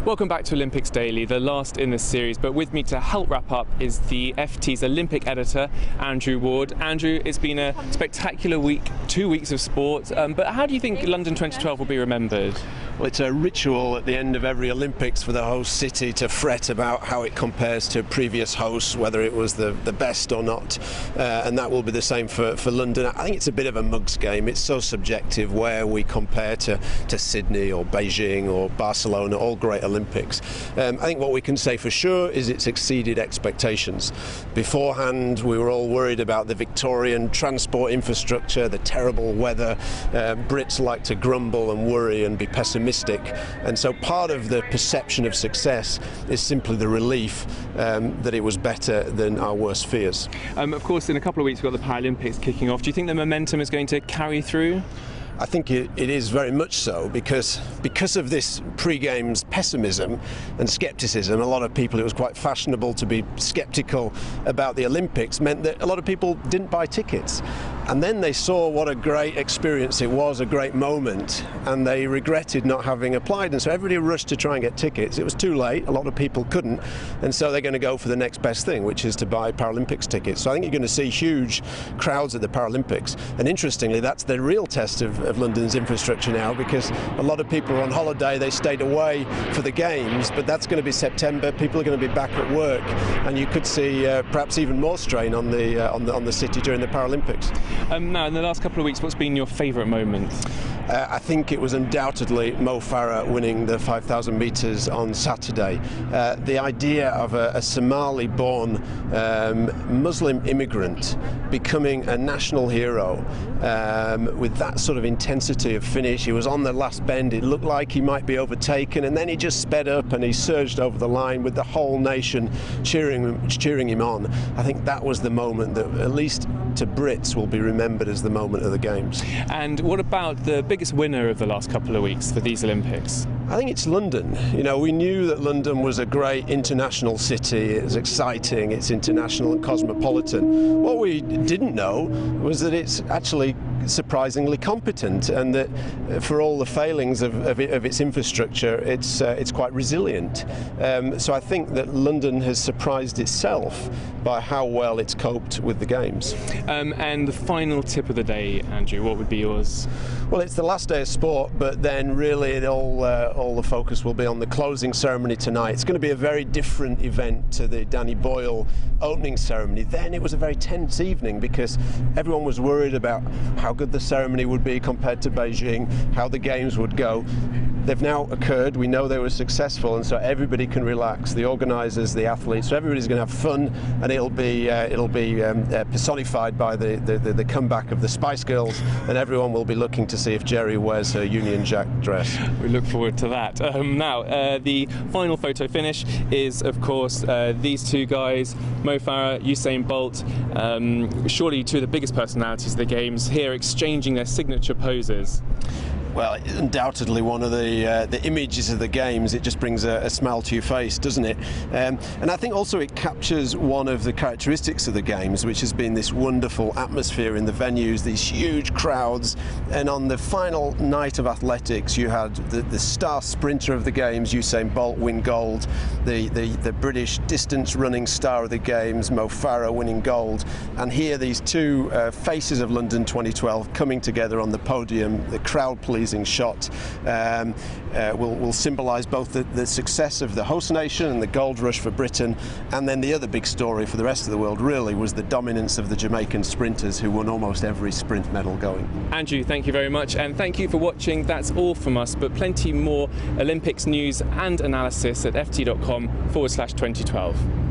Welcome back to Olympics Daily, the last in this series, but with me to help wrap up is the FT's Olympic editor, Andrew Ward. Andrew, it's been a spectacular week, 2 weeks of sport, but how do you think London 2012 will be remembered? Well, it's a ritual at the end of every Olympics for the host city to fret about how it compares to previous hosts, whether it was the best or not, and that will be the same for London. I think it's a bit of a mugs game. It's so subjective where we compare to Sydney or Beijing or Barcelona, all great Olympics. I think what we can say for sure is it's exceeded expectations. Beforehand, we were all worried about the Victorian transport infrastructure, the terrible weather. Brits like to grumble and worry and be pessimistic, and so part of the perception of success is simply the relief that it was better than our worst fears. Of course, in a couple of weeks we've got the Paralympics kicking off. Do you think the momentum is going to carry through? I think it is very much so, because of this pre-games pessimism and scepticism. A lot of people, it was quite fashionable to be sceptical about the Olympics, meant that a lot of people didn't buy tickets. And then they saw what a great experience it was, a great moment, and they regretted not having applied. And so everybody rushed to try and get tickets. It was too late, a lot of people couldn't, and so they're going to go for the next best thing, which is to buy Paralympics tickets. So I think you're going to see huge crowds at the Paralympics. And interestingly, that's the real test of London's infrastructure now, because a lot of people are on holiday, they stayed away for the games, but that's going to be September, people are going to be back at work, and you could see perhaps even more strain on the city during the Paralympics. Now, in the last couple of weeks, what's been your favourite moment? I think it was undoubtedly Mo Farah winning the 5,000 metres on Saturday. The idea of a Somali-born Muslim immigrant becoming a national hero with that sort of intensity of finish. He was on the last bend, it looked like he might be overtaken, and then he just sped up and he surged over the line with the whole nation cheering him on. I think that was the moment that, at least to Brits, will be remembered as the moment of the Games. And what about the biggest winner of the last couple of weeks for these Olympics? I think it's London. You know, we knew that London was a great international city. It was exciting, it's international and cosmopolitan. What we didn't know was that it's actually surprisingly competent, and that for all the failings of its infrastructure, it's quite resilient. So I think that London has surprised itself by how well it's coped with the Games. And the final tip of the day, Andrew, what would be yours? Well, it's the last day of sport, but then really all the focus will be on the closing ceremony tonight. It's going to be a very different event to the Danny Boyle opening ceremony. Then it was a very tense evening because everyone was worried about how good the ceremony would be compared to Beijing, how the Games would go. They've now occurred, we know they were successful, and so everybody can relax, the organisers, the athletes, so everybody's going to have fun, and it'll be personified by the comeback of the Spice Girls, and everyone will be looking to see if Jerry wears her Union Jack dress. We look forward to that. Now, the final photo finish is, of course, these two guys, Mo Farah, Usain Bolt, surely two of the biggest personalities of the Games, here exchanging their signature poses. Well, undoubtedly one of the images of the Games. It just brings a smile to your face, doesn't it? And I think also it captures one of the characteristics of the Games, which has been this wonderful atmosphere in the venues, these huge crowds. And on the final night of athletics, you had the star sprinter of the Games, Usain Bolt, win gold, the British distance running star of the Games, Mo Farah, winning gold. And here, these two faces of London 2012 coming together on the podium, the crowd pleasing shot will symbolise both the success of the host nation and the gold rush for Britain, and then the other big story for the rest of the world really was the dominance of the Jamaican sprinters, who won almost every sprint medal going. Andrew, thank you very much, and thank you for watching. That's all from us, but plenty more Olympics news and analysis at ft.com/2012.